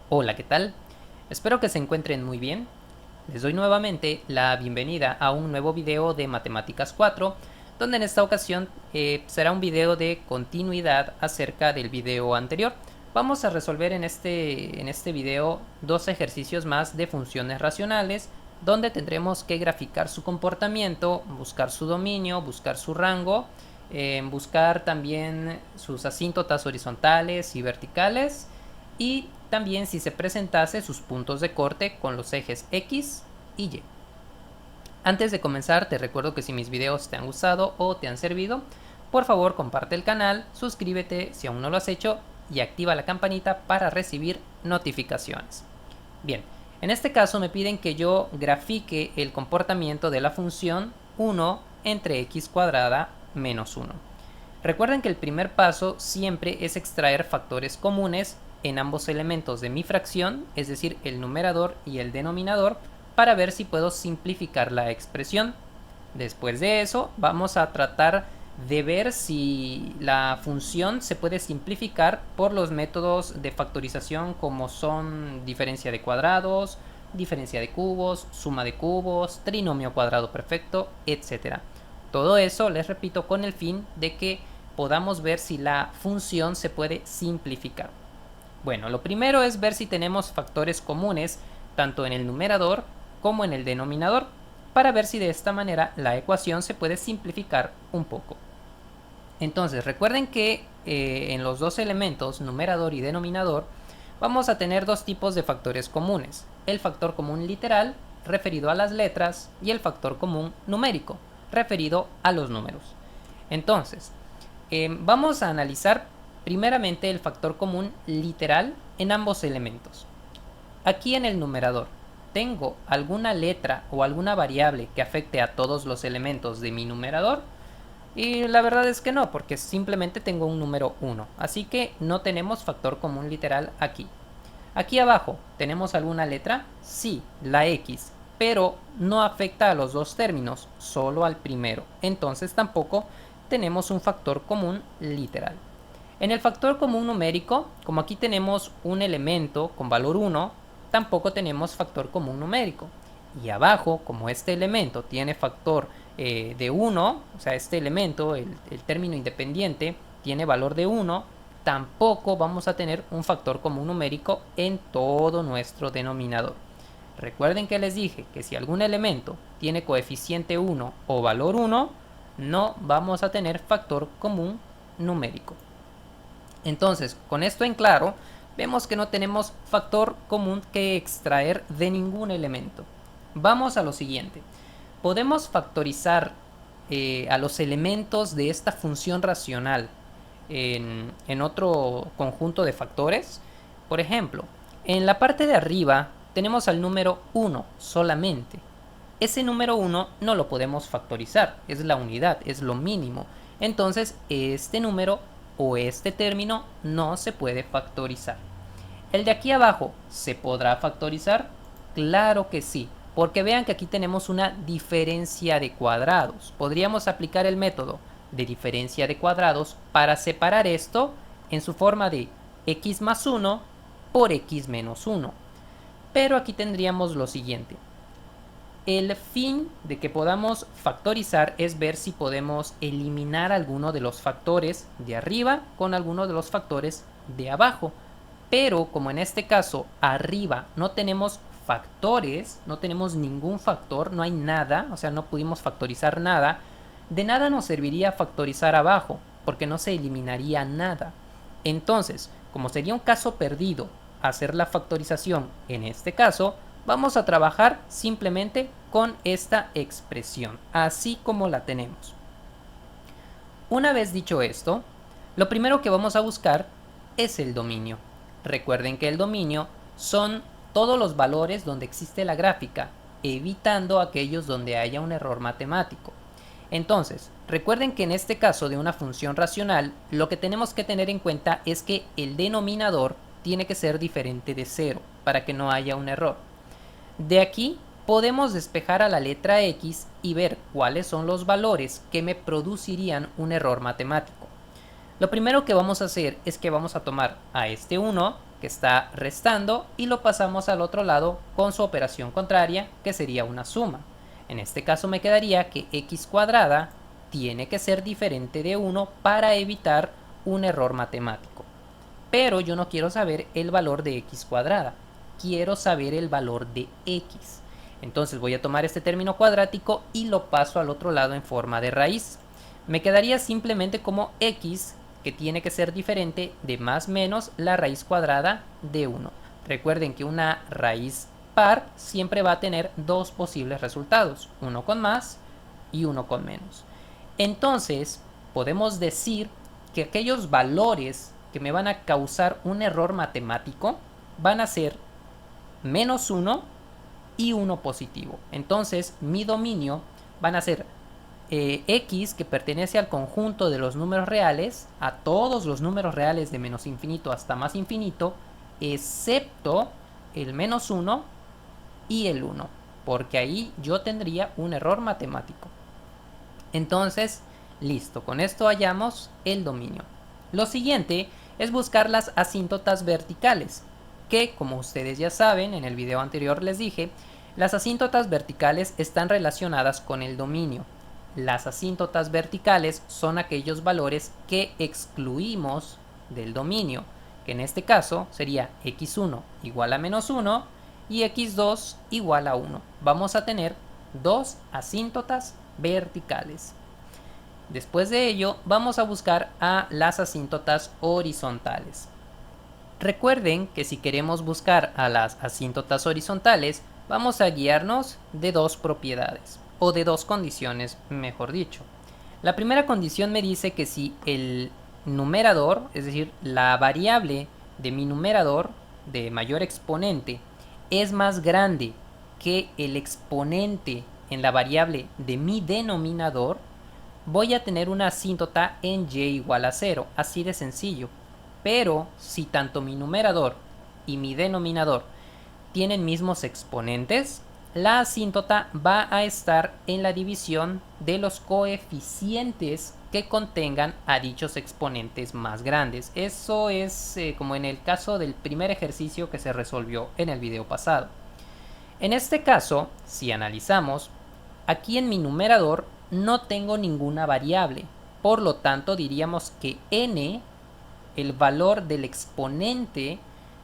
Hola, ¿qué tal? Espero que se encuentren muy bien. Les doy nuevamente la bienvenida a un nuevo video de Matemáticas 4, donde en esta ocasión será un video de continuidad acerca del video anterior. Vamos a resolver en este video dos ejercicios más de funciones racionales, donde tendremos que graficar su comportamiento, buscar su dominio, buscar su rango, buscar también sus asíntotas horizontales y verticales, y también si se presentase sus puntos de corte con los ejes X y Y. Antes de comenzar, te recuerdo que si mis videos te han gustado o te han servido, por favor comparte el canal, suscríbete si aún no lo has hecho y activa la campanita para recibir notificaciones. Bien, en este caso me piden que yo grafique el comportamiento de la función 1 entre x cuadrada menos 1. Recuerden que el primer paso siempre es extraer factores comunes en ambos elementos de mi fracción, es decir, el numerador y el denominador, para ver si puedo simplificar la expresión. Después de eso, vamos a tratar de ver si la función se puede simplificar por los métodos de factorización como son diferencia de cuadrados, diferencia de cubos, suma de cubos, trinomio cuadrado perfecto, etc. Todo eso, les repito, con el fin de que podamos ver si la función se puede simplificar. Bueno, lo primero es ver si tenemos factores comunes tanto en el numerador como en el denominador, para ver si de esta manera la ecuación se puede simplificar un poco. Entonces, recuerden que en los dos elementos, numerador y denominador, vamos a tener dos tipos de factores comunes: el factor común literal, referido a las letras, y el factor común numérico, referido a los números. Entonces, vamos a analizar primeramente el factor común literal en ambos elementos. Aquí en el numerador, ¿tengo alguna letra o alguna variable que afecte a todos los elementos de mi numerador? Y la verdad es que no, porque simplemente tengo un número 1, así que no tenemos factor común literal aquí. Aquí abajo, ¿tenemos alguna letra? Sí, la X, pero no afecta a los dos términos, solo al primero. Entonces tampoco tenemos un factor común literal. En el factor común numérico, como aquí tenemos un elemento con valor 1, tampoco tenemos factor común numérico. Y abajo, como este elemento tiene factor de 1, o sea, este elemento, el término independiente, tiene valor de 1, tampoco vamos a tener un factor común numérico en todo nuestro denominador. Recuerden que les dije que si algún elemento tiene coeficiente 1 o valor 1, no vamos a tener factor común numérico. Entonces, con esto en claro, vemos que no tenemos factor común que extraer de ningún elemento. Vamos a lo siguiente. Podemos factorizar a los elementos de esta función racional en otro conjunto de factores. Por ejemplo, en la parte de arriba tenemos al número 1 solamente. Ese número 1 no lo podemos factorizar, es la unidad, es lo mínimo. Entonces, este número o este término no se puede factorizar. ¿El de aquí abajo se podrá factorizar? Claro que sí, porque vean que aquí tenemos una diferencia de cuadrados. Podríamos aplicar el método de diferencia de cuadrados para separar esto en su forma de x más 1 por x menos 1. Pero aquí tendríamos lo siguiente. El fin de que podamos factorizar es ver si podemos eliminar alguno de los factores de arriba con alguno de los factores de abajo. Pero como en este caso arriba no tenemos factores, no tenemos ningún factor, no hay nada, o sea, no pudimos factorizar nada, de nada nos serviría factorizar abajo, porque no se eliminaría nada. Entonces, como sería un caso perdido hacer la factorización en este caso, vamos a trabajar simplemente con esta expresión, así como la tenemos. Una vez dicho esto, lo primero que vamos a buscar es el dominio. Recuerden que el dominio son todos los valores donde existe la gráfica, evitando aquellos donde haya un error matemático. Entonces, recuerden que en este caso de una función racional, lo que tenemos que tener en cuenta es que el denominador tiene que ser diferente de 0 para que no haya un error. De aquí podemos despejar a la letra X y ver cuáles son los valores que me producirían un error matemático. Lo primero que vamos a hacer es que vamos a tomar a este 1 que está restando, y lo pasamos al otro lado con su operación contraria, que sería una suma. En este caso me quedaría que x cuadrada tiene que ser diferente de 1 para evitar un error matemático. Pero yo no quiero saber el valor de x cuadrada, quiero saber el valor de x. Entonces voy a tomar este término cuadrático y lo paso al otro lado en forma de raíz. Me quedaría simplemente como x, que tiene que ser diferente de más menos la raíz cuadrada de 1. Recuerden que una raíz par siempre va a tener dos posibles resultados, uno con más y uno con menos. Entonces podemos decir que aquellos valores que me van a causar un error matemático van a ser menos 1 y 1 positivo. Entonces mi dominio van a ser x, que pertenece al conjunto de los números reales, a todos los números reales de menos infinito hasta más infinito, excepto el menos 1 y el 1, porque ahí yo tendría un error matemático. Entonces, listo, con esto hallamos el dominio. Lo siguiente es buscar las asíntotas verticales, que como ustedes ya saben, en el video anterior les dije, las asíntotas verticales están relacionadas con el dominio. Las asíntotas verticales son aquellos valores que excluimos del dominio, que en este caso sería x1 igual a menos 1 y x2 igual a 1. Vamos a tener dos asíntotas verticales. Después de ello, vamos a buscar a las asíntotas horizontales. Recuerden que si queremos buscar a las asíntotas horizontales, vamos a guiarnos de dos propiedades, o de dos condiciones, mejor dicho. La primera condición me dice que si el numerador, es decir, la variable de mi numerador de mayor exponente, es más grande que el exponente en la variable de mi denominador, voy a tener una asíntota en y igual a 0, así de sencillo. Pero si tanto mi numerador y mi denominador tienen mismos exponentes, la asíntota va a estar en la división de los coeficientes que contengan a dichos exponentes más grandes. Eso es como en el caso del primer ejercicio que se resolvió en el video pasado. En este caso, si analizamos, aquí en mi numerador no tengo ninguna variable, por lo tanto diríamos que n, el valor del exponente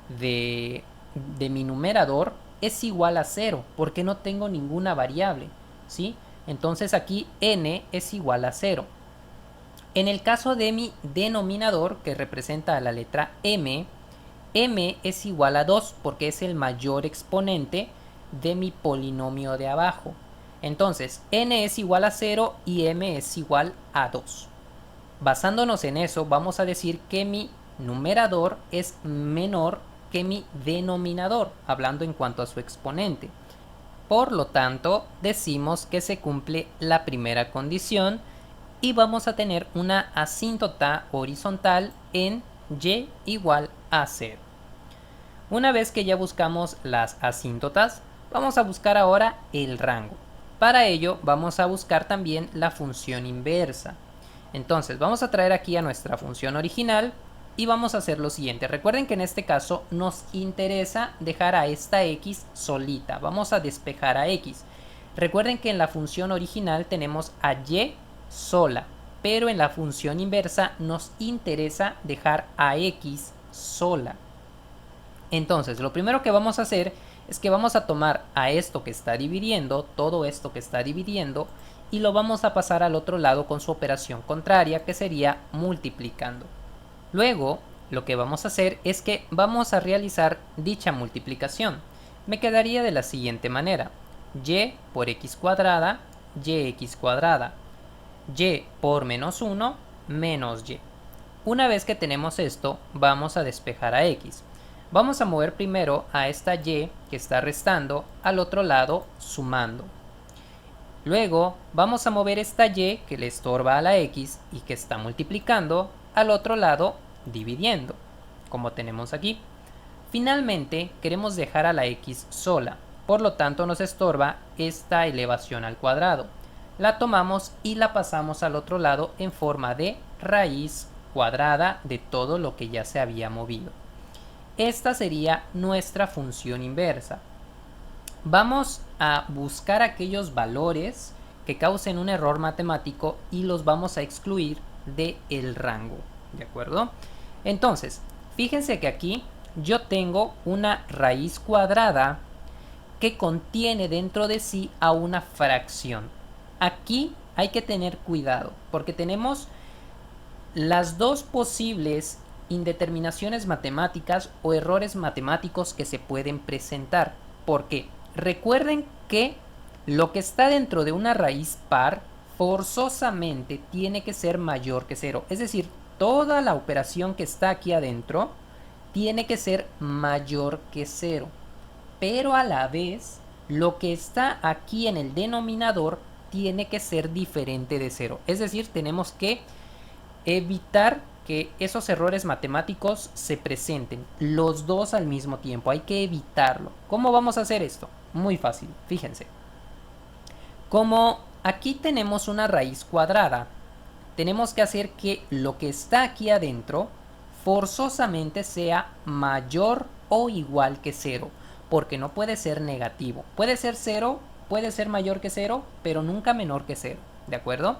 de mi numerador, es igual a 0, porque no tengo ninguna variable, ¿sí? Entonces aquí n es igual a 0. En el caso de mi denominador, que representa a la letra m, m es igual a 2, porque es el mayor exponente de mi polinomio de abajo. Entonces, n es igual a 0 y m es igual a 2. Basándonos en eso, vamos a decir que mi numerador es menor que mi denominador, hablando en cuanto a su exponente. Por lo tanto, decimos que se cumple la primera condición y vamos a tener una asíntota horizontal en y igual a 0. Una vez que ya buscamos las asíntotas, vamos a buscar ahora el rango. Para ello vamos a buscar también la función inversa. Entonces vamos a traer aquí a nuestra función original y vamos a hacer lo siguiente. Recuerden que en este caso nos interesa dejar a esta x solita. Vamos a despejar a x. Recuerden que en la función original tenemos a y sola, pero en la función inversa nos interesa dejar a x sola. Entonces lo primero que vamos a hacer es que vamos a tomar a esto que está dividiendo, todo esto que está dividiendo, y lo vamos a pasar al otro lado con su operación contraria, que sería multiplicando. Luego, lo que vamos a hacer es que vamos a realizar dicha multiplicación. Me quedaría de la siguiente manera: y por x cuadrada, yx cuadrada, y por menos 1, menos y. Una vez que tenemos esto, vamos a despejar a x. Vamos a mover primero a esta y que está restando al otro lado sumando. Luego vamos a mover esta y que le estorba a la x y que está multiplicando al otro lado dividiendo, como tenemos aquí. Finalmente queremos dejar a la x sola, por lo tanto nos estorba esta elevación al cuadrado. La tomamos y la pasamos al otro lado en forma de raíz cuadrada de todo lo que ya se había movido. esta sería nuestra función inversa. Vamos a buscar aquellos valores que causen un error matemático y los vamos a excluir del rango, ¿de acuerdo? Entonces, fíjense que aquí yo tengo una raíz cuadrada que contiene dentro de sí a una fracción. Aquí hay que tener cuidado porque tenemos las dos posibles indeterminaciones matemáticas o errores matemáticos que se pueden presentar. ¿Por qué? Recuerden que lo que está dentro de una raíz par forzosamente tiene que ser mayor que cero. Es decir, toda la operación que está aquí adentro tiene que ser mayor que cero. Pero a la vez, lo que está aquí en el denominador tiene que ser diferente de cero. Es decir, tenemos que evitar que esos errores matemáticos se presenten los dos al mismo tiempo. Hay que evitarlo. ¿Cómo vamos a hacer esto? Muy fácil, fíjense. Como aquí tenemos una raíz cuadrada, tenemos que hacer que lo que está aquí adentro forzosamente sea mayor o igual que cero, porque no puede ser negativo. Puede ser cero, puede ser mayor que cero, pero nunca menor que cero, ¿de acuerdo?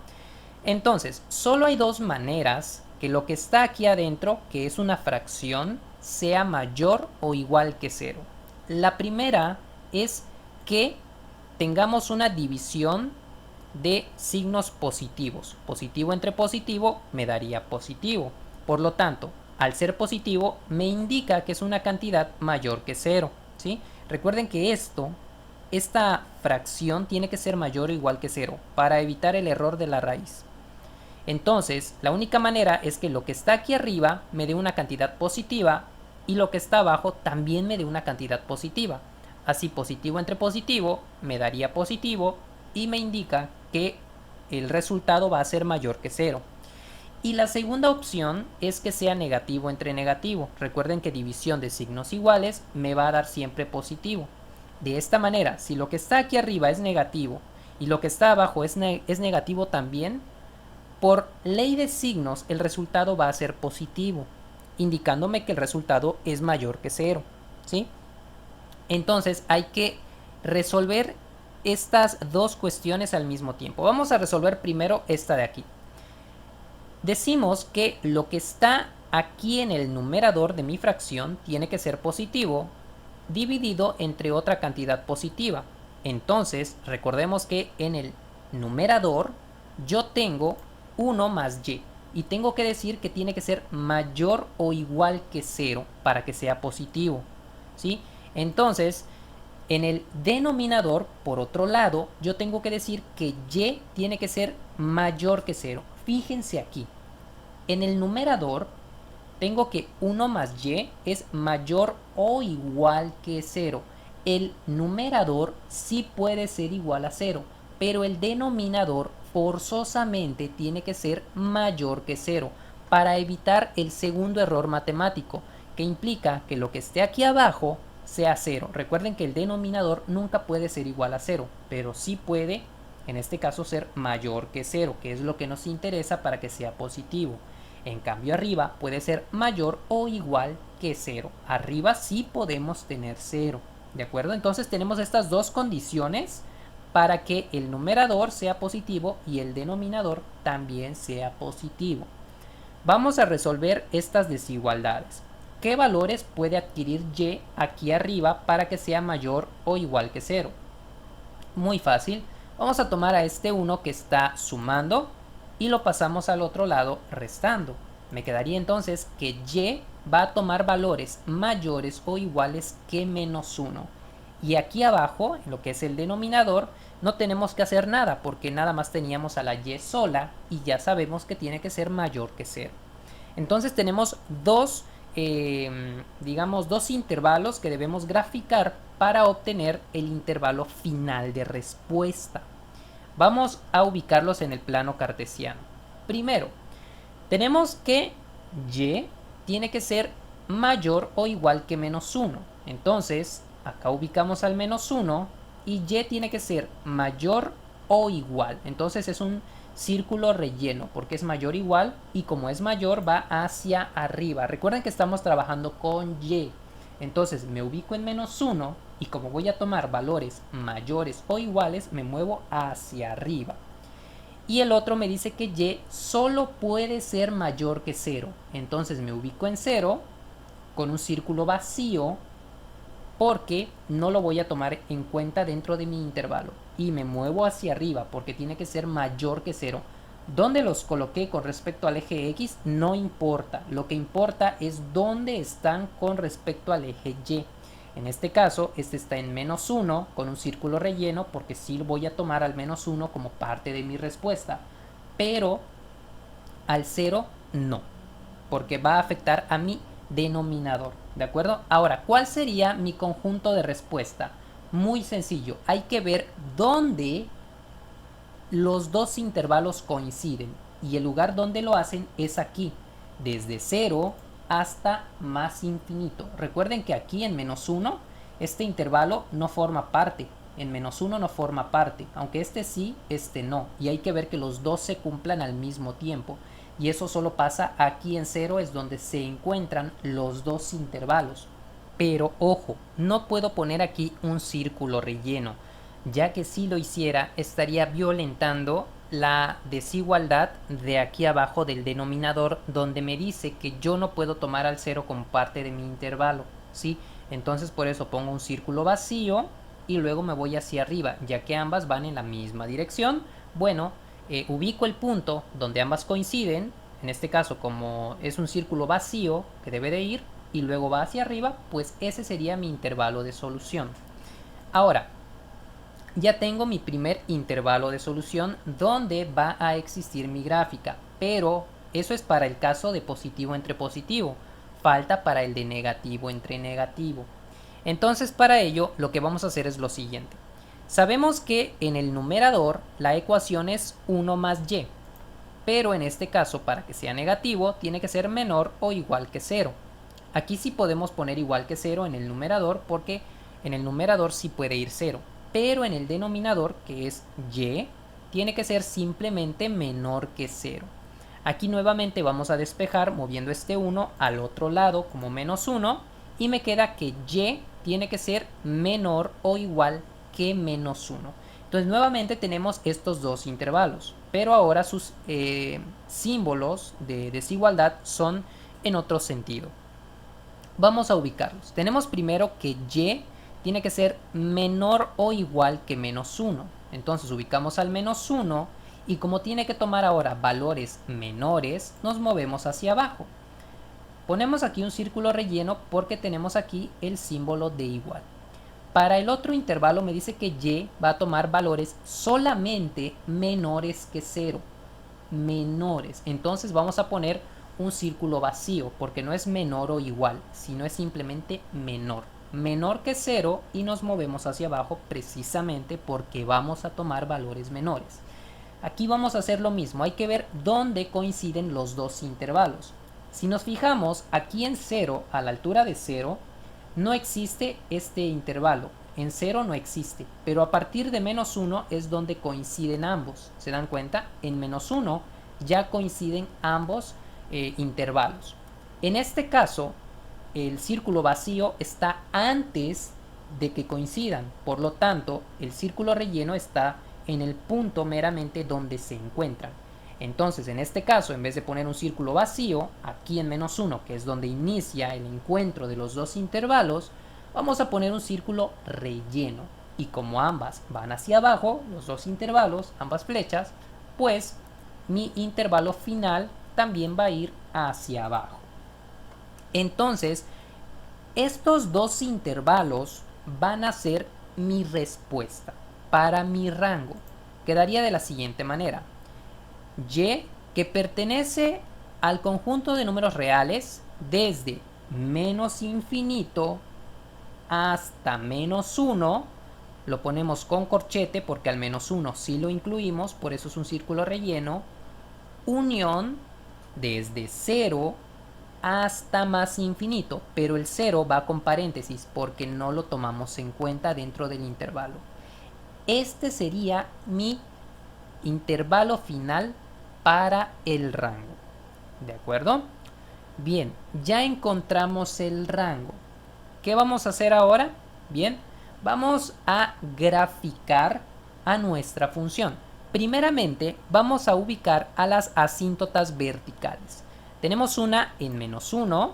Entonces, solo hay dos maneras que lo que está aquí adentro, que es una fracción, sea mayor o igual que cero. La primera es que tengamos una división de signos positivos. Positivo entre positivo me daría positivo. Por lo tanto, al ser positivo me indica que es una cantidad mayor que cero, ¿sí? Recuerden que esta fracción tiene que ser mayor o igual que cero para evitar el error de la raíz. Entonces, la única manera es que lo que está aquí arriba me dé una cantidad positiva y lo que está abajo también me dé una cantidad positiva. Así, positivo entre positivo me daría positivo y me indica que el resultado va a ser mayor que cero. Y la segunda opción es que sea negativo entre negativo. Recuerden que división de signos iguales me va a dar siempre positivo. De esta manera, si lo que está aquí arriba es negativo y lo que está abajo es negativo también, por ley de signos el resultado va a ser positivo, indicándome que el resultado es mayor que cero, ¿sí? Entonces hay que resolver estas dos cuestiones al mismo tiempo. Vamos a resolver primero esta de aquí. Decimos que lo que está aquí en el numerador de mi fracción tiene que ser positivo dividido entre otra cantidad positiva. Entonces, recordemos que en el numerador yo tengo 1 más y tengo que decir que tiene que ser mayor o igual que 0 para que sea positivo, ¿sí? Entonces, en el denominador, por otro lado, yo tengo que decir que y tiene que ser mayor que 0. Fíjense aquí, en el numerador tengo que 1 más y es mayor o igual que 0. El numerador sí puede ser igual a 0, pero el denominador forzosamente tiene que ser mayor que 0 para evitar el segundo error matemático, que implica que lo que esté aquí abajo sea 0. Recuerden que el denominador nunca puede ser igual a 0, pero sí puede, en este caso, ser mayor que 0, que es lo que nos interesa para que sea positivo. En cambio, arriba puede ser mayor o igual que 0. Arriba sí podemos tener 0, ¿de acuerdo? Entonces tenemos estas dos condiciones para que el numerador sea positivo y el denominador también sea positivo. Vamos a resolver estas desigualdades. ¿Qué valores puede adquirir y aquí arriba para que sea mayor o igual que 0? Muy fácil. Vamos a tomar a este 1 que está sumando y lo pasamos al otro lado restando. Me quedaría entonces que y va a tomar valores mayores o iguales que menos 1. Y aquí abajo, en lo que es el denominador, no tenemos que hacer nada porque nada más teníamos a la y sola y ya sabemos que tiene que ser mayor que 0. Entonces tenemos dos intervalos que debemos graficar para obtener el intervalo final de respuesta. Vamos a ubicarlos en el plano cartesiano. Primero, tenemos que y tiene que ser mayor o igual que menos 1. Entonces, acá ubicamos al menos 1 y y tiene que ser mayor o igual. Entonces es un círculo relleno porque es mayor o igual y como es mayor va hacia arriba. Recuerden que estamos trabajando con y. Entonces me ubico en -1 y como voy a tomar valores mayores o iguales, me muevo hacia arriba. Y el otro me dice que y solo puede ser mayor que 0. Entonces me ubico en 0 con un círculo vacío porque no lo voy a tomar en cuenta dentro de mi intervalo. Y me muevo hacia arriba porque tiene que ser mayor que 0. Donde los coloqué con respecto al eje X no importa. Lo que importa es dónde están con respecto al eje Y. En este caso, este está en -1 con un círculo relleno porque sí voy a tomar al -1 como parte de mi respuesta. Pero al 0 no, porque va a afectar a mi denominador. ¿De acuerdo? Ahora, ¿cuál sería mi conjunto de respuesta? Muy sencillo. Hay que ver dónde los dos intervalos coinciden. Y el lugar donde lo hacen es aquí. Desde 0 hasta más infinito. Recuerden que aquí en -1 este intervalo no forma parte. En -1 no forma parte. Aunque este sí, este no. Y hay que ver que los dos se cumplan al mismo tiempo. Y eso solo pasa aquí en 0, es donde se encuentran los dos intervalos. Pero ojo, no puedo poner aquí un círculo relleno, ya que si lo hiciera estaría violentando la desigualdad de aquí abajo del denominador, donde me dice que yo no puedo tomar al 0 como parte de mi intervalo, ¿sí? Entonces por eso pongo un círculo vacío y luego me voy hacia arriba, ya que ambas van en la misma dirección. Bueno, ubico el punto donde ambas coinciden, en este caso como es un círculo vacío que debe de ir y luego va hacia arriba, pues ese sería mi intervalo de solución. Ahora, ya tengo mi primer intervalo de solución donde va a existir mi gráfica, pero eso es para el caso de positivo entre positivo, falta para el de negativo entre negativo. Entonces para ello lo que vamos a hacer es lo siguiente. Sabemos que en el numerador la ecuación es 1 más y, pero en este caso para que sea negativo tiene que ser menor o igual que 0. Aquí sí podemos poner igual que 0 en el numerador porque en el numerador sí puede ir 0, pero en el denominador, que es y, tiene que ser simplemente menor que 0. Aquí nuevamente vamos a despejar moviendo este 1 al otro lado como -1 y me queda que y tiene que ser menor o igual que -1. Entonces nuevamente tenemos estos dos intervalos, pero ahora sus símbolos de desigualdad son en otro sentido. Vamos a ubicarlos. Tenemos primero que y tiene que ser menor o igual que -1. Entonces ubicamos al -1 y como tiene que tomar ahora valores menores, nos movemos hacia abajo. Ponemos aquí un círculo relleno porque tenemos aquí el símbolo de igual. Para el otro intervalo me dice que y va a tomar valores solamente menores que 0. Menores. Entonces vamos a poner un círculo vacío porque no es menor o igual, sino es simplemente menor. Menor que 0 y nos movemos hacia abajo precisamente porque vamos a tomar valores menores. Aquí vamos a hacer lo mismo, hay que ver dónde coinciden los dos intervalos. Si nos fijamos aquí en 0, a la altura de 0, no existe este intervalo. En 0 no existe, pero a partir de -1 es donde coinciden ambos. ¿Se dan cuenta? En -1 ya coinciden ambos intervalos. En este caso, el círculo vacío está antes de que coincidan. Por lo tanto, el círculo relleno está en el punto meramente donde se encuentran. Entonces, en este caso, en vez de poner un círculo vacío, aquí en -1, que es donde inicia el encuentro de los dos intervalos, vamos a poner un círculo relleno. Y como ambas van hacia abajo, los dos intervalos, ambas flechas, pues mi intervalo final también va a ir hacia abajo. Entonces, estos dos intervalos van a ser mi respuesta para mi rango. Quedaría de la siguiente manera. Y, que pertenece al conjunto de números reales desde menos infinito hasta -1, lo ponemos con corchete porque al -1 sí lo incluimos, por eso es un círculo relleno, unión desde 0 hasta más infinito, pero el 0 va con paréntesis porque no lo tomamos en cuenta dentro del intervalo. Este sería mi intervalo final para el rango. ¿De acuerdo? Bien, ya encontramos el rango. ¿Qué vamos a hacer ahora? Bien, vamos a graficar a nuestra función. Primeramente, vamos a ubicar a las asíntotas verticales. Tenemos una en -1,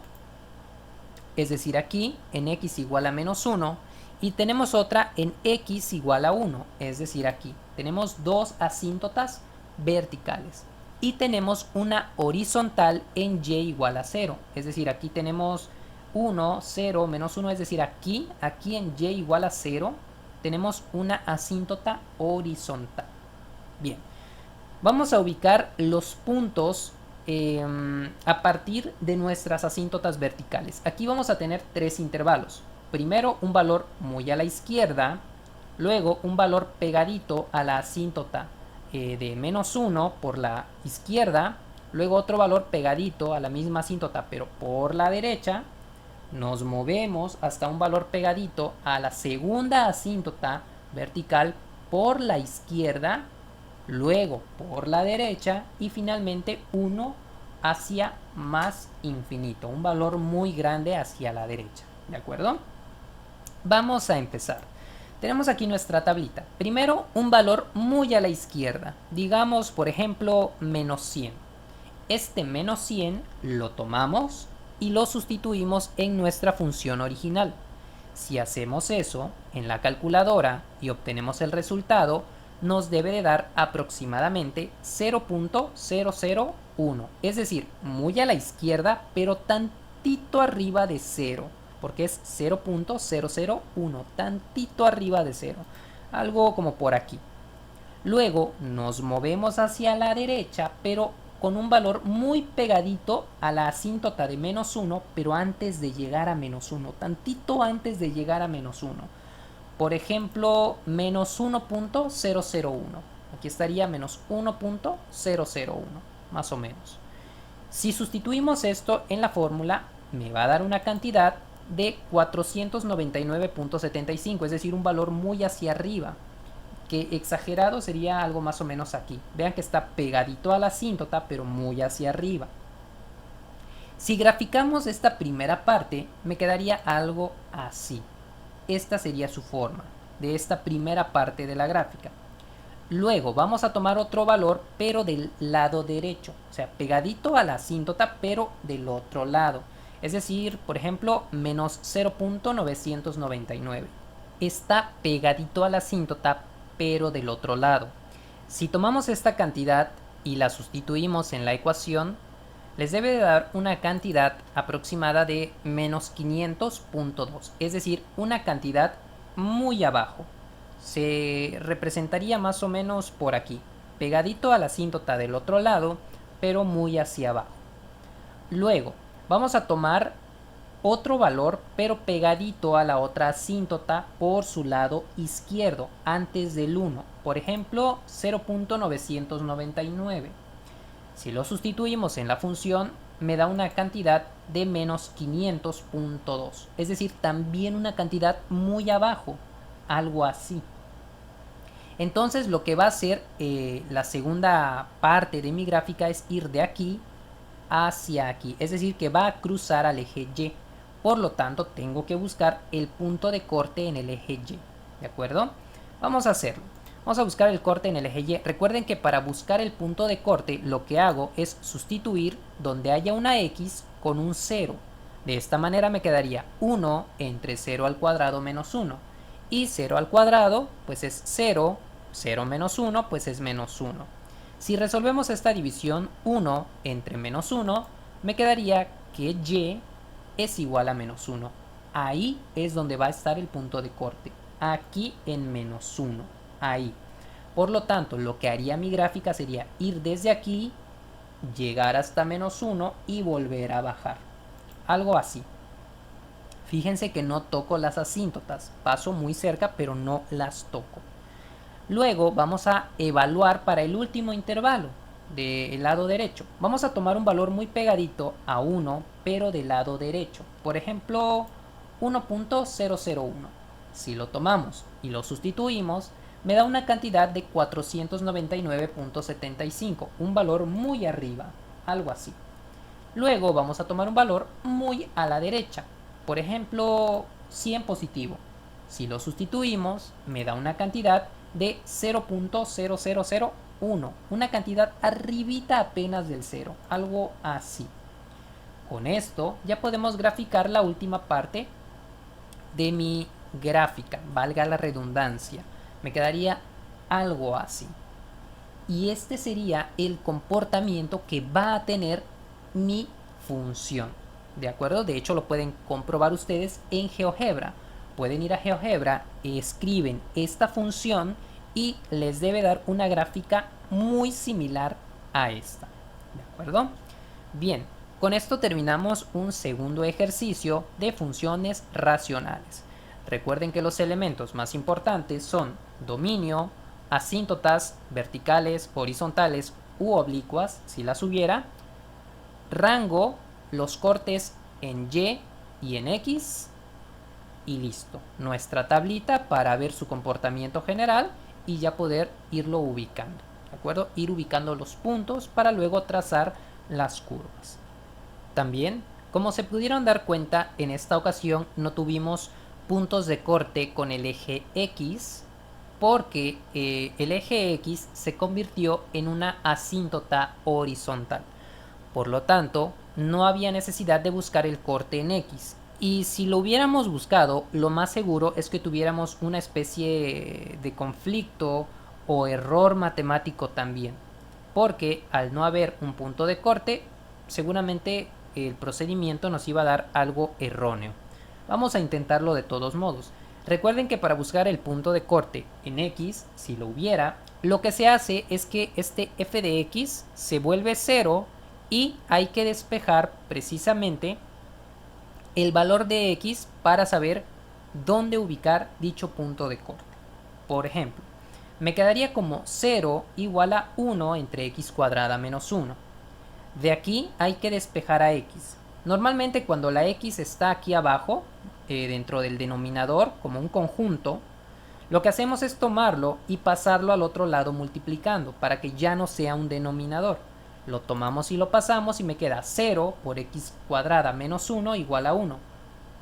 es decir, aquí, en x igual a -1, y tenemos otra en x igual a 1, es decir, aquí. Tenemos dos asíntotas verticales. Y tenemos una horizontal en y igual a 0, es decir, aquí tenemos 1, 0, -1, es decir, aquí en y igual a 0, tenemos una asíntota horizontal. Bien, vamos a ubicar los puntos a partir de nuestras asíntotas verticales. Aquí vamos a tener tres intervalos. Primero un valor muy a la izquierda, luego un valor pegadito a la asíntota de -1 por la izquierda, luego otro valor pegadito a la misma asíntota pero por la derecha. Nos movemos hasta un valor pegadito a la segunda asíntota vertical por la izquierda, luego por la derecha y finalmente uno hacia más infinito, un valor muy grande hacia la derecha, ¿de acuerdo? Vamos a empezar. Tenemos aquí nuestra tablita. Primero, un valor muy a la izquierda, digamos por ejemplo -100. Este -100 lo tomamos y lo sustituimos en nuestra función original. Si hacemos eso en la calculadora y obtenemos el resultado, nos debe de dar aproximadamente 0.001, es decir, muy a la izquierda, pero tantito arriba de 0, porque es 0.001, tantito arriba de 0, algo como por aquí. Luego nos movemos hacia la derecha, pero con un valor muy pegadito a la asíntota de -1, pero antes de llegar a -1, tantito antes de llegar a -1. Por ejemplo, -1.001. Aquí estaría -1.001, más o menos. Si sustituimos esto en la fórmula, me va a dar una cantidad de 499.75, es decir, un valor muy hacia arriba, que exagerado sería algo más o menos aquí. Vean que está pegadito a la asíntota, pero muy hacia arriba. Si graficamos esta primera parte, me quedaría algo así. Esta sería su forma, de esta primera parte de la gráfica. Luego vamos a tomar otro valor, pero del lado derecho, o sea, pegadito a la asíntota, pero del otro lado. Es decir, por ejemplo, -0.999. Está pegadito a la asíntota, pero del otro lado. Si tomamos esta cantidad y la sustituimos en la ecuación, les debe de dar una cantidad aproximada de -500.2, es decir, una cantidad muy abajo. Se representaría más o menos por aquí, pegadito a la asíntota del otro lado, pero muy hacia abajo. Luego, vamos a tomar otro valor, pero pegadito a la otra asíntota por su lado izquierdo, antes del 1. Por ejemplo, 0.999. Si lo sustituimos en la función, me da una cantidad de -500.2. Es decir, también una cantidad muy abajo, algo así. Entonces lo que va a hacer la segunda parte de mi gráfica es ir de aquí hacia aquí. Es decir, que va a cruzar al eje Y. Por lo tanto, tengo que buscar el punto de corte en el eje Y. ¿De acuerdo? Vamos a hacerlo. Vamos a buscar el corte en el eje Y. Recuerden que para buscar el punto de corte lo que hago es sustituir donde haya una X con un 0. De esta manera me quedaría 1 entre 0 al cuadrado menos 1. Y 0 al cuadrado pues es 0, 0 menos 1 pues es menos 1. Si resolvemos esta división, 1 entre menos 1, me quedaría que Y es igual a menos 1. Ahí es donde va a estar el punto de corte. Aquí en menos 1. Ahí. Por lo tanto, lo que haría mi gráfica sería ir desde aquí, llegar hasta menos 1 y volver a bajar. Algo así. Fíjense que no toco las asíntotas. Paso muy cerca, pero no las toco. Luego vamos a evaluar para el último intervalo del lado derecho. Vamos a tomar un valor muy pegadito a 1, pero del lado derecho. Por ejemplo, 1.001. Si lo tomamos y lo sustituimos, me da una cantidad de 499.75, un valor muy arriba, algo así. Luego vamos a tomar un valor muy a la derecha. Por ejemplo, 100 positivo. Si lo sustituimos, me da una cantidad de 0.0001, una cantidad arribita apenas del 0, algo así. Con esto ya podemos graficar la última parte de mi gráfica, valga la redundancia. Me quedaría algo así. Y este sería el comportamiento que va a tener mi función. ¿De acuerdo? De hecho, lo pueden comprobar ustedes en GeoGebra. Pueden ir a GeoGebra, escriben esta función y les debe dar una gráfica muy similar a esta. ¿De acuerdo? Bien, con esto terminamos un segundo ejercicio de funciones racionales. Recuerden que los elementos más importantes son dominio, asíntotas verticales, horizontales u oblicuas, si las hubiera, rango, los cortes en Y y en X, y listo. Nuestra tablita para ver su comportamiento general y ya poder irlo ubicando. ¿De acuerdo? Ir ubicando los puntos para luego trazar las curvas. También, como se pudieron dar cuenta, en esta ocasión no tuvimos puntos de corte con el eje X porque el eje X se convirtió en una asíntota horizontal. Por lo tanto, no había necesidad de buscar el corte en X. Y si lo hubiéramos buscado, lo más seguro es que tuviéramos una especie de conflicto o error matemático también. Porque al no haber un punto de corte, seguramente el procedimiento nos iba a dar algo erróneo. Vamos a intentarlo de todos modos. Recuerden que para buscar el punto de corte en X, si lo hubiera, lo que se hace es que este f de X se vuelve 0 y hay que despejar precisamente el valor de X para saber dónde ubicar dicho punto de corte. Por ejemplo, me quedaría como 0 igual a 1 entre X cuadrada menos 1. De aquí hay que despejar a X. Normalmente cuando la X está aquí abajo, dentro del denominador, como un conjunto, lo que hacemos es tomarlo y pasarlo al otro lado multiplicando, para que ya no sea un denominador. Lo tomamos y lo pasamos y me queda 0 por X cuadrada menos 1 igual a 1.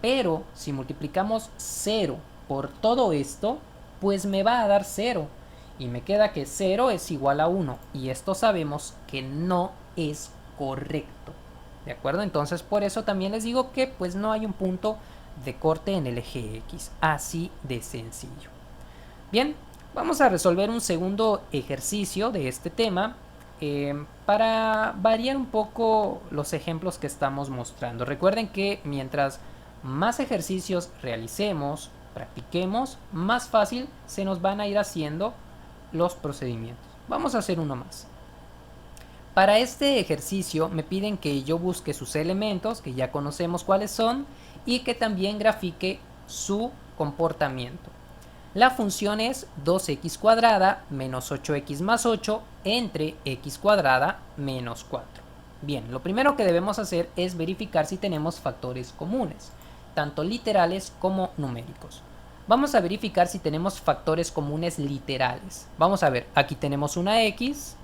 Pero si multiplicamos 0 por todo esto, pues me va a dar 0. Y me queda que 0 es igual a 1. Y esto sabemos que no es correcto. ¿De acuerdo? Entonces por eso también les digo que pues no hay un punto de corte en el eje X. Así de sencillo. Bien, vamos a resolver un segundo ejercicio de este tema para variar un poco los ejemplos que estamos mostrando. Recuerden que mientras más ejercicios realicemos, practiquemos, más fácil se nos van a ir haciendo los procedimientos. Vamos a hacer uno más. Para este ejercicio me piden que yo busque sus elementos, que ya conocemos cuáles son, y que también grafique su comportamiento. La función es 2x cuadrada menos 8x más 8 entre x cuadrada menos 4. Bien, lo primero que debemos hacer es verificar si tenemos factores comunes, tanto literales como numéricos. Vamos a verificar si tenemos factores comunes literales. Vamos a ver, aquí tenemos una x,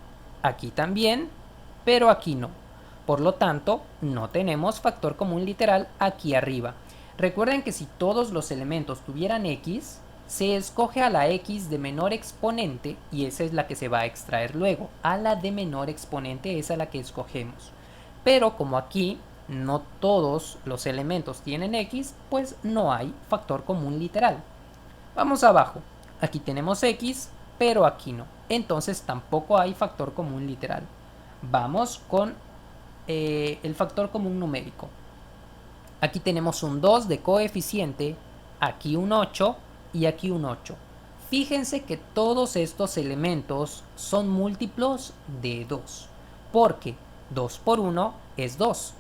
aquí también, pero aquí no. Por lo tanto, no tenemos factor común literal aquí arriba. Recuerden que si todos los elementos tuvieran x, se escoge a la x de menor exponente y esa es la que se va a extraer luego. A la de menor exponente es a la que escogemos. Pero como aquí no todos los elementos tienen x, pues no hay factor común literal. Vamos abajo. Aquí tenemos x, pero aquí no. Entonces tampoco hay factor común literal. Vamos con el factor común numérico. Aquí tenemos un 2 de coeficiente, aquí un 8 y aquí un 8. Fíjense que todos estos elementos son múltiplos de 2, porque 2 por 1 es 2,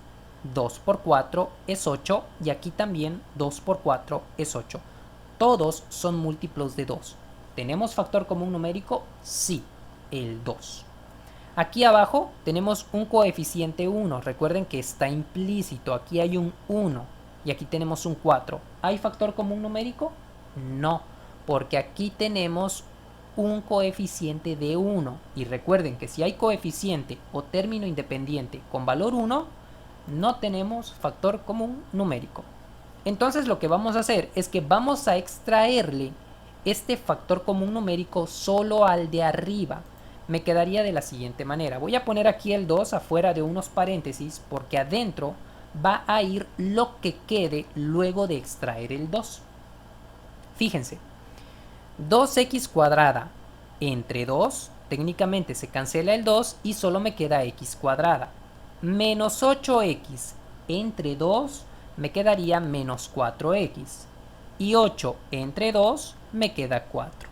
2 por 4 es 8 y aquí también 2 por 4 es 8. Todos son múltiplos de 2. ¿Tenemos factor común numérico? Sí, el 2. Aquí abajo tenemos un coeficiente 1. Recuerden que está implícito. Aquí hay un 1 y aquí tenemos un 4. ¿Hay factor común numérico? No, porque aquí tenemos un coeficiente de 1. Y recuerden que si hay coeficiente o término independiente con valor 1, no tenemos factor común numérico. Entonces lo que vamos a hacer es que vamos a extraerle este factor común numérico solo al de arriba. Me quedaría de la siguiente manera. Voy a poner aquí el 2 afuera de unos paréntesis porque adentro va a ir lo que quede luego de extraer el 2. Fíjense, 2x cuadrada entre 2, técnicamente se cancela el 2 y solo me queda x cuadrada. Menos 8x entre 2 me quedaría menos 4x. Y 8 entre 2 me queda 4.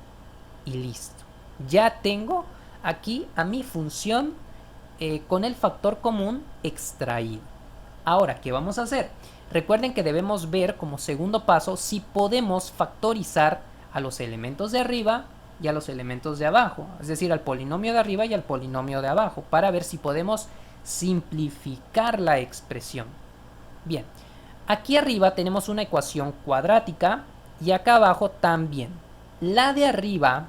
Y listo. Ya tengo aquí a mi función con el factor común extraído. Ahora, ¿qué vamos a hacer? Recuerden que debemos ver como segundo paso si podemos factorizar a los elementos de arriba y a los elementos de abajo, es decir, al polinomio de arriba y al polinomio de abajo, para ver si podemos simplificar la expresión. Bien, aquí arriba tenemos una ecuación cuadrática y acá abajo también. La de arriba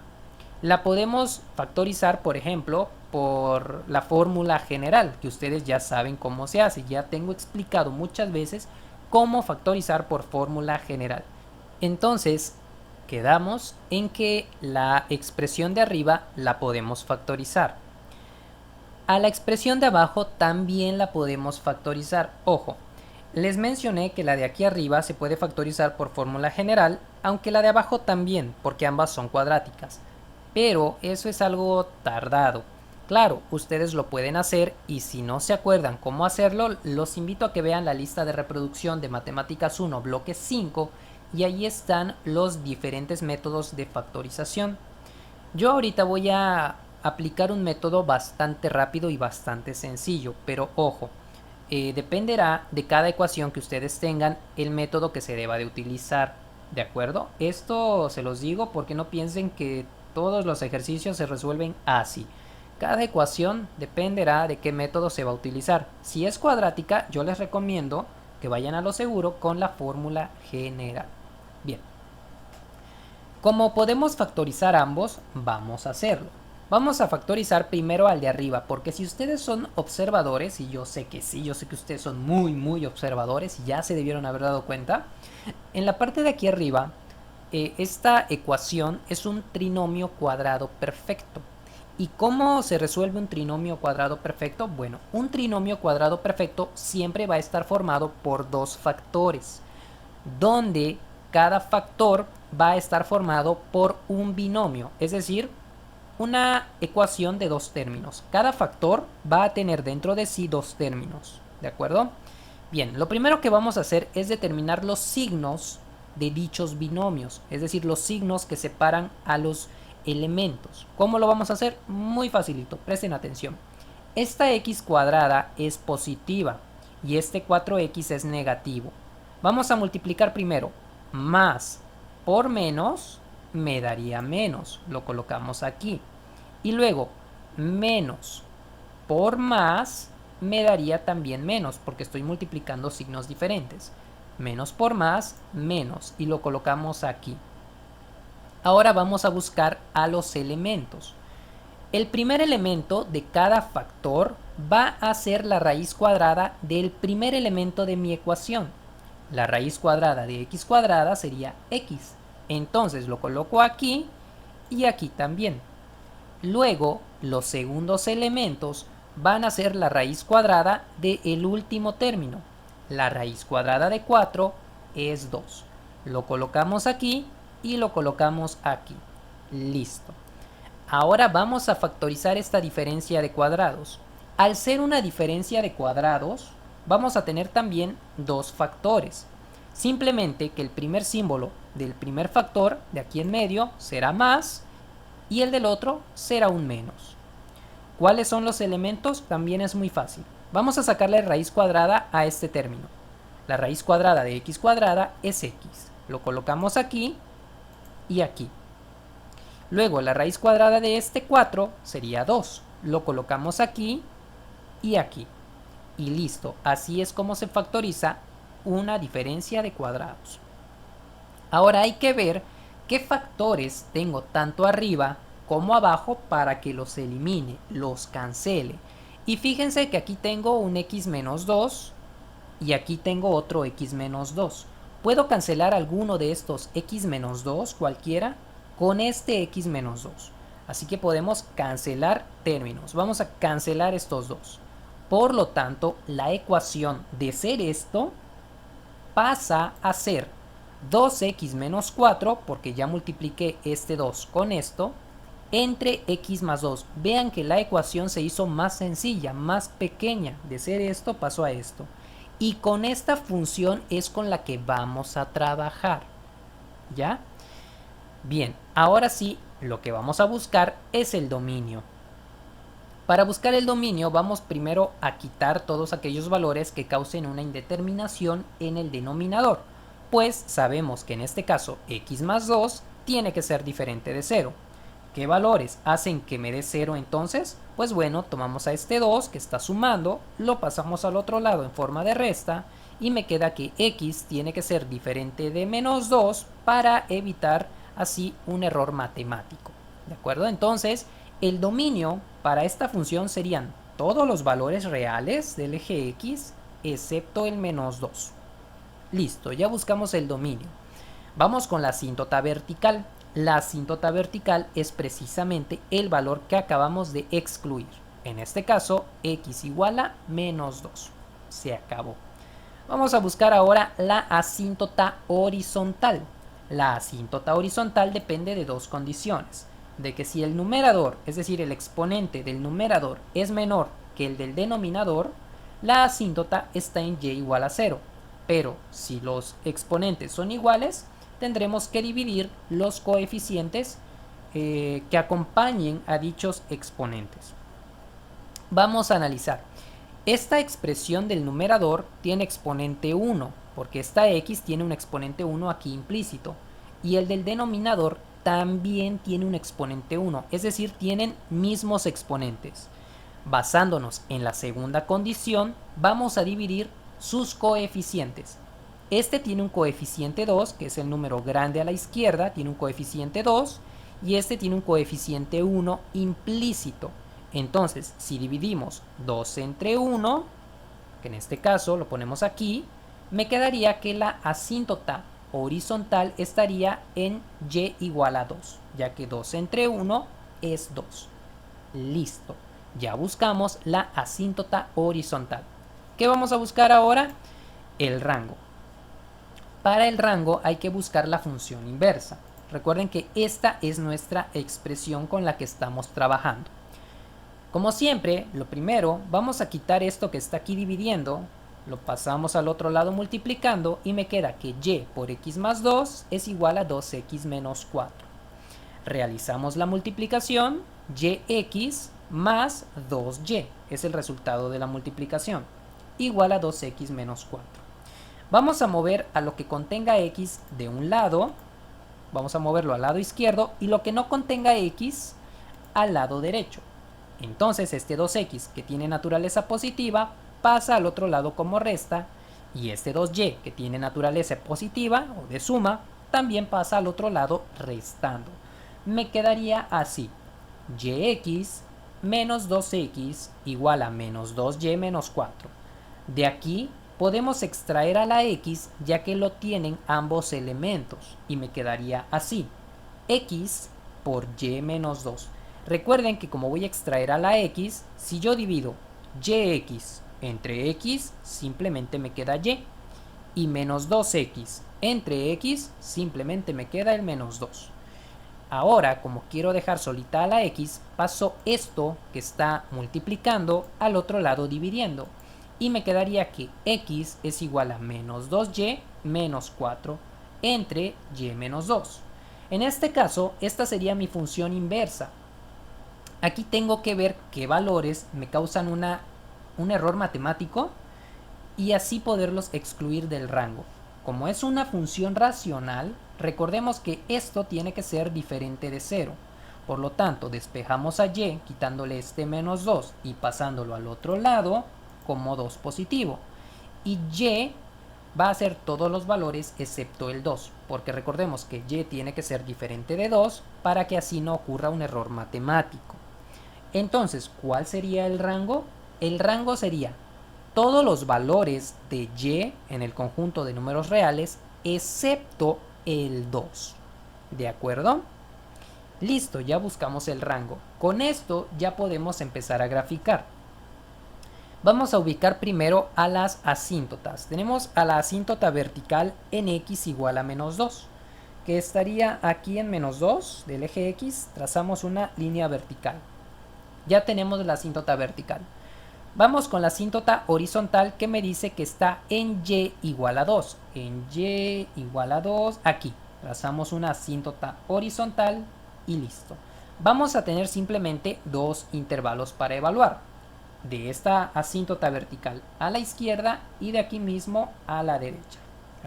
la podemos factorizar, por ejemplo, por la fórmula general, que ustedes ya saben cómo se hace. Ya tengo explicado muchas veces cómo factorizar por fórmula general. Entonces, quedamos en que la expresión de arriba la podemos factorizar. A la expresión de abajo también la podemos factorizar. Ojo, les mencioné que la de aquí arriba se puede factorizar por fórmula general, aunque la de abajo también, porque ambas son cuadráticas. Pero eso es algo tardado. Claro, ustedes lo pueden hacer y si no se acuerdan cómo hacerlo, los invito a que vean la lista de reproducción de Matemáticas 1, bloque 5, y ahí están los diferentes métodos de factorización. Yo ahorita voy a aplicar un método bastante rápido y bastante sencillo, pero ojo, dependerá de cada ecuación que ustedes tengan el método que se deba de utilizar, ¿de acuerdo? Esto se los digo porque no piensen que todos los ejercicios se resuelven así. Cada ecuación dependerá de qué método se va a utilizar. Si es cuadrática, yo les recomiendo que vayan a lo seguro con la fórmula general. Bien, como podemos factorizar ambos, vamos a hacerlo. Vamos a factorizar primero al de arriba, porque si ustedes son observadores, y yo sé que sí, yo sé que ustedes son muy observadores y ya se debieron haber dado cuenta, en la parte de aquí arriba, esta ecuación es un trinomio cuadrado perfecto. ¿Y cómo se resuelve un trinomio cuadrado perfecto? Bueno, un trinomio cuadrado perfecto siempre va a estar formado por dos factores, donde cada factor va a estar formado por un binomio, es decir, una ecuación de dos términos. Cada factor va a tener dentro de sí dos términos, ¿de acuerdo? Bien, lo primero que vamos a hacer es determinar los signos de dichos binomios, es decir, los signos que separan a los elementos. ¿Cómo lo vamos a hacer? Muy facilito, presten atención. Esta x cuadrada es positiva y este 4x es negativo. Vamos a multiplicar primero. Más por menos me daría menos, lo colocamos aquí. Y luego menos por más me daría también menos, porque estoy multiplicando signos diferentes. Menos por más, menos, y lo colocamos aquí. Ahora vamos a buscar a los elementos. El primer elemento de cada factor va a ser la raíz cuadrada del primer elemento de mi ecuación. La raíz cuadrada de x cuadrada sería x. Entonces lo coloco aquí y aquí también. Luego, los segundos elementos van a ser la raíz cuadrada del último término. La raíz cuadrada de 4 es 2. Lo colocamos aquí y lo colocamos aquí. Listo. Ahora vamos a factorizar esta diferencia de cuadrados. Al ser una diferencia de cuadrados, vamos a tener también dos factores. Simplemente que el primer símbolo del primer factor de aquí en medio será más y el del otro será un menos. ¿Cuáles son los elementos? También es muy fácil. Vamos a sacarle raíz cuadrada a este término. La raíz cuadrada de x cuadrada es x. Lo colocamos aquí y aquí. Luego la raíz cuadrada de este 4 sería 2. Lo colocamos aquí y aquí. Y listo. Así es como se factoriza una diferencia de cuadrados. Ahora hay que ver qué factores tengo tanto arriba como abajo para que los elimine, los cancele. Y fíjense que aquí tengo un x menos 2 y aquí tengo otro x menos 2. Puedo cancelar alguno de estos x menos 2, cualquiera, con este x menos 2. Así que podemos cancelar términos. Vamos a cancelar estos dos. Por lo tanto, la ecuación de ser esto pasa a ser 2x menos 4, porque ya multipliqué este 2 con esto, entre x más 2. Vean que la ecuación se hizo más sencilla, más pequeña. De ser esto pasó a esto. Y con esta función es con la que vamos a trabajar. ¿Ya? Bien, ahora sí, lo que vamos a buscar es el dominio. Para buscar el dominio vamos primero a quitar todos aquellos valores que causen una indeterminación en el denominador, pues sabemos que en este caso x más 2 tiene que ser diferente de 0. ¿Qué valores hacen que me dé 0 entonces? Pues bueno, tomamos a este 2 que está sumando, lo pasamos al otro lado en forma de resta y me queda que x tiene que ser diferente de menos 2 para evitar así un error matemático. ¿De acuerdo? Entonces, el dominio para esta función serían todos los valores reales del eje x excepto el menos 2. Listo, ya buscamos el dominio. Vamos con la asíntota vertical. La asíntota vertical es precisamente el valor que acabamos de excluir. En este caso, x igual a menos 2. Se acabó. Vamos a buscar ahora la asíntota horizontal. La asíntota horizontal depende de dos condiciones. De que si el numerador, es decir, el exponente del numerador es menor que el del denominador, la asíntota está en y igual a 0. Pero si los exponentes son iguales, tendremos que dividir los coeficientes que acompañen a dichos exponentes. Vamos a analizar. Esta expresión del numerador tiene exponente 1, porque esta x tiene un exponente 1 aquí implícito. Y el del denominador también tiene un exponente 1, es decir, tienen mismos exponentes. Basándonos en la segunda condición, vamos a dividir sus coeficientes. Este tiene un coeficiente 2, que es el número grande a la izquierda, tiene un coeficiente 2, y este tiene un coeficiente 1 implícito. Entonces, si dividimos 2 entre 1, que en este caso lo ponemos aquí, me quedaría que la asíntota horizontal estaría en y igual a 2, ya que 2 entre 1 es 2. Listo, ya buscamos la asíntota horizontal. ¿Qué vamos a buscar ahora? El rango. Para el rango hay que buscar la función inversa. Recuerden que esta es nuestra expresión con la que estamos trabajando. Como siempre, lo primero, vamos a quitar esto que está aquí dividiendo, lo pasamos al otro lado multiplicando y me queda que y por x más 2 es igual a 2x menos 4. Realizamos la multiplicación, yx más 2y es el resultado de la multiplicación, igual a 2x menos 4. Vamos a mover a lo que contenga x de un lado, vamos a moverlo al lado izquierdo, y lo que no contenga x al lado derecho. Entonces este 2x que tiene naturaleza positiva pasa al otro lado como resta, y este 2y que tiene naturaleza positiva o de suma también pasa al otro lado restando. Me quedaría así: yx menos 2x igual a menos 2y menos 4. De aquí podemos extraer a la x ya que lo tienen ambos elementos y me quedaría así: x por y menos 2. Recuerden que como voy a extraer a la x, si yo divido yx entre x, simplemente me queda y menos 2x entre x, simplemente me queda el menos 2. Ahora, como quiero dejar solita a la x, paso esto que está multiplicando al otro lado dividiendo. Y me quedaría que x es igual a menos 2y menos 4 entre y menos 2. En este caso, esta sería mi función inversa. Aquí tengo que ver qué valores me causan un error matemático y así poderlos excluir del rango. Como es una función racional, recordemos que esto tiene que ser diferente de 0. Por lo tanto, despejamos a y quitándole este menos 2 y pasándolo al otro lado como 2 positivo. Y y va a ser todos los valores excepto el 2, porque recordemos que y tiene que ser diferente de 2 para que así no ocurra un error matemático. Entonces, ¿cuál sería el rango? El rango sería todos los valores de y en el conjunto de números reales excepto el 2. ¿De acuerdo? Listo, ya buscamos el rango. Con esto ya podemos empezar a graficar. Vamos a ubicar primero a las asíntotas. Tenemos a la asíntota vertical en x igual a menos 2, que estaría aquí en menos 2 del eje x. Trazamos una línea vertical. Ya tenemos la asíntota vertical. Vamos con la asíntota horizontal, que me dice que está en y igual a 2. En y igual a 2, aquí. Trazamos una asíntota horizontal y listo. Vamos a tener simplemente dos intervalos para evaluar. De esta asíntota vertical a la izquierda y de aquí mismo a la derecha.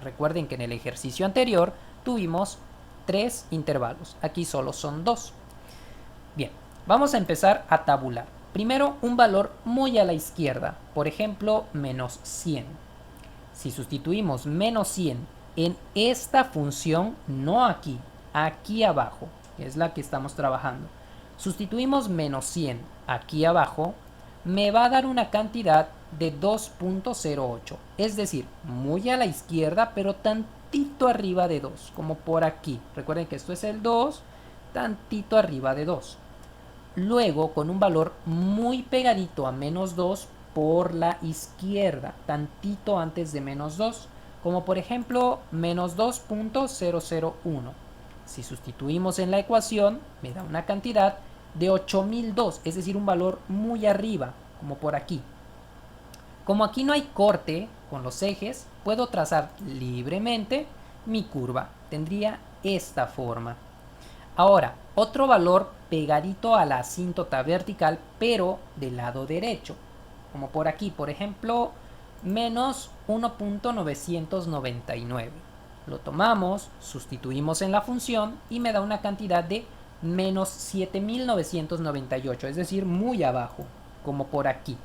Recuerden que en el ejercicio anterior tuvimos 3 intervalos. Aquí solo son 2. Bien, vamos a empezar a tabular. Primero, un valor muy a la izquierda, por ejemplo, menos 100. Si sustituimos menos 100 en esta función, no aquí, aquí abajo, que es la que estamos trabajando, sustituimos menos 100 aquí abajo, me va a dar una cantidad de 2.08, es decir, muy a la izquierda, pero tantito arriba de 2, como por aquí. Recuerden que esto es el 2, tantito arriba de 2. Luego, con un valor muy pegadito a menos 2 por la izquierda, tantito antes de menos 2, como por ejemplo menos 2.001. Si sustituimos en la ecuación, me da una cantidad de 8002, es decir, un valor muy arriba, como por aquí. Como aquí no hay corte con los ejes, puedo trazar libremente mi curva. Tendría esta forma. Ahora, otro valor pegadito a la asíntota vertical, pero del lado derecho. Como por aquí, por ejemplo, menos 1.999. Lo tomamos, sustituimos en la función y me da una cantidad de menos 7.998, es decir, muy abajo, como por aquí.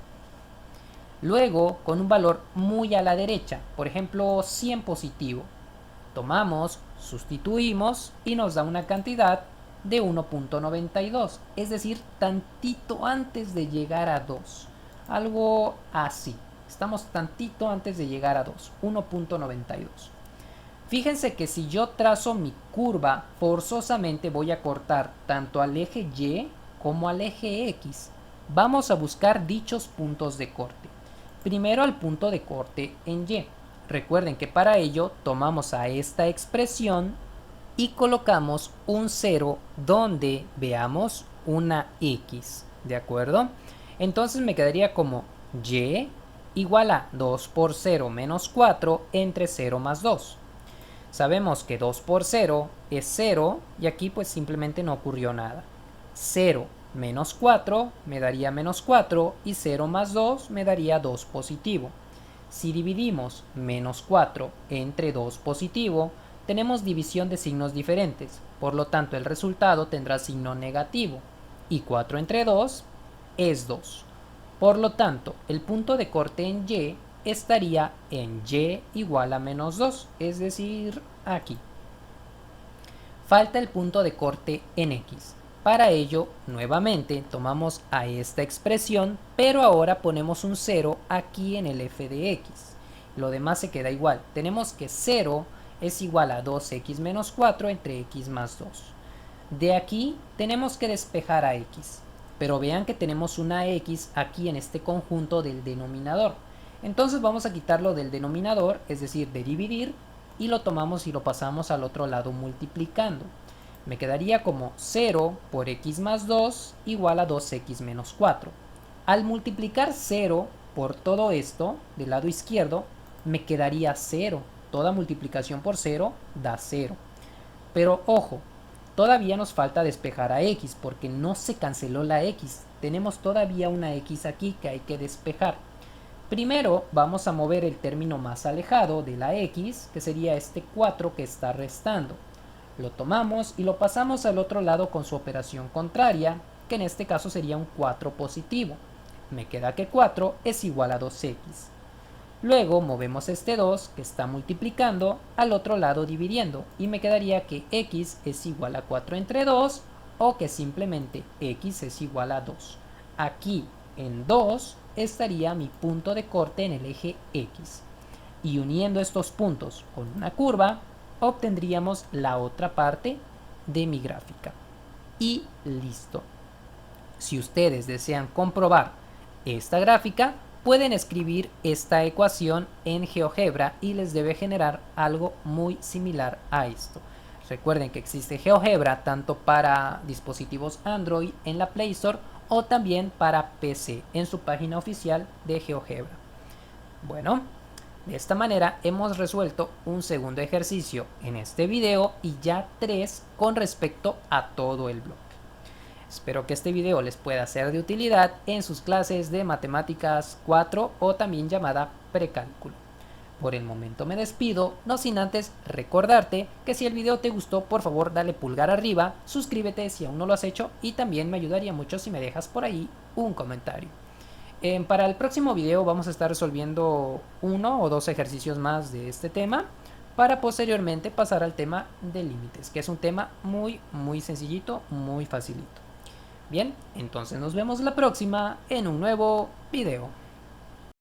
Luego, con un valor muy a la derecha, por ejemplo, 100 positivo. Tomamos, sustituimos y nos da una cantidad de 1.92, es decir, tantito antes de llegar a 2. Algo así. Estamos tantito antes de llegar a 2, 1.92. Fíjense que si yo trazo mi curva, forzosamente voy a cortar tanto al eje Y como al eje X. Vamos a buscar dichos puntos de corte. Primero al punto de corte en Y. Recuerden que para ello tomamos a esta expresión y colocamos un 0 donde veamos una X. ¿De acuerdo? Entonces me quedaría como Y igual a 2 por 0 menos 4 entre 0 más 2. Sabemos que 2 por 0 es 0 y aquí pues simplemente no ocurrió nada. 0 menos 4 me daría menos 4 y 0 más 2 me daría 2 positivo. Si dividimos menos 4 entre 2 positivo, tenemos división de signos diferentes, por lo tanto el resultado tendrá signo negativo y 4 entre 2 es 2. Por lo tanto, el punto de corte en Y estaría en Y igual a menos 2, es decir, aquí. Falta el punto de corte en X. Para ello, nuevamente tomamos a esta expresión, pero ahora ponemos un 0 aquí en el f de x. Lo demás se queda igual. Tenemos que 0 es igual a 2x menos 4 entre x más 2. De aquí tenemos que despejar a x, pero vean que tenemos una x aquí en este conjunto del denominador. Entonces vamos a quitarlo del denominador, es decir, de dividir, y lo tomamos y lo pasamos al otro lado multiplicando. Me quedaría como 0 por x más 2 igual a 2x menos 4. Al multiplicar 0 por todo esto del lado izquierdo, me quedaría 0. Toda multiplicación por 0 da 0. Pero ojo, todavía nos falta despejar a x porque no se canceló la x. Tenemos todavía una x aquí que hay que despejar. Primero vamos a mover el término más alejado de la x, que sería este 4 que está restando. Lo tomamos y lo pasamos al otro lado con su operación contraria, que en este caso sería un 4 positivo. Me queda que 4 es igual a 2x. Luego movemos este 2 que está multiplicando al otro lado dividiendo y me quedaría que x es igual a 4 entre 2 o que simplemente x es igual a 2. Aquí en 2 estaría mi punto de corte en el eje x. y uniendo estos puntos con una curva, obtendríamos la otra parte de mi gráfica. Y listo. Si ustedes desean comprobar esta gráfica, pueden escribir esta ecuación en GeoGebra y les debe generar algo muy similar a esto. Recuerden que existe GeoGebra tanto para dispositivos Android en la Play Store o también para PC en su página oficial de GeoGebra. Bueno, de esta manera hemos resuelto un segundo ejercicio en este video y ya 3 con respecto a todo el bloque. Espero que este video les pueda ser de utilidad en sus clases de Matemáticas 4 o también llamada Precálculo. Por el momento me despido, no sin antes recordarte que si el video te gustó, por favor dale pulgar arriba, suscríbete si aún no lo has hecho y también me ayudaría mucho si me dejas por ahí un comentario. Para el próximo video vamos a estar resolviendo 1 o 2 ejercicios más de este tema para posteriormente pasar al tema de límites, que es un tema muy sencillito, muy facilito. Bien, entonces nos vemos la próxima en un nuevo video.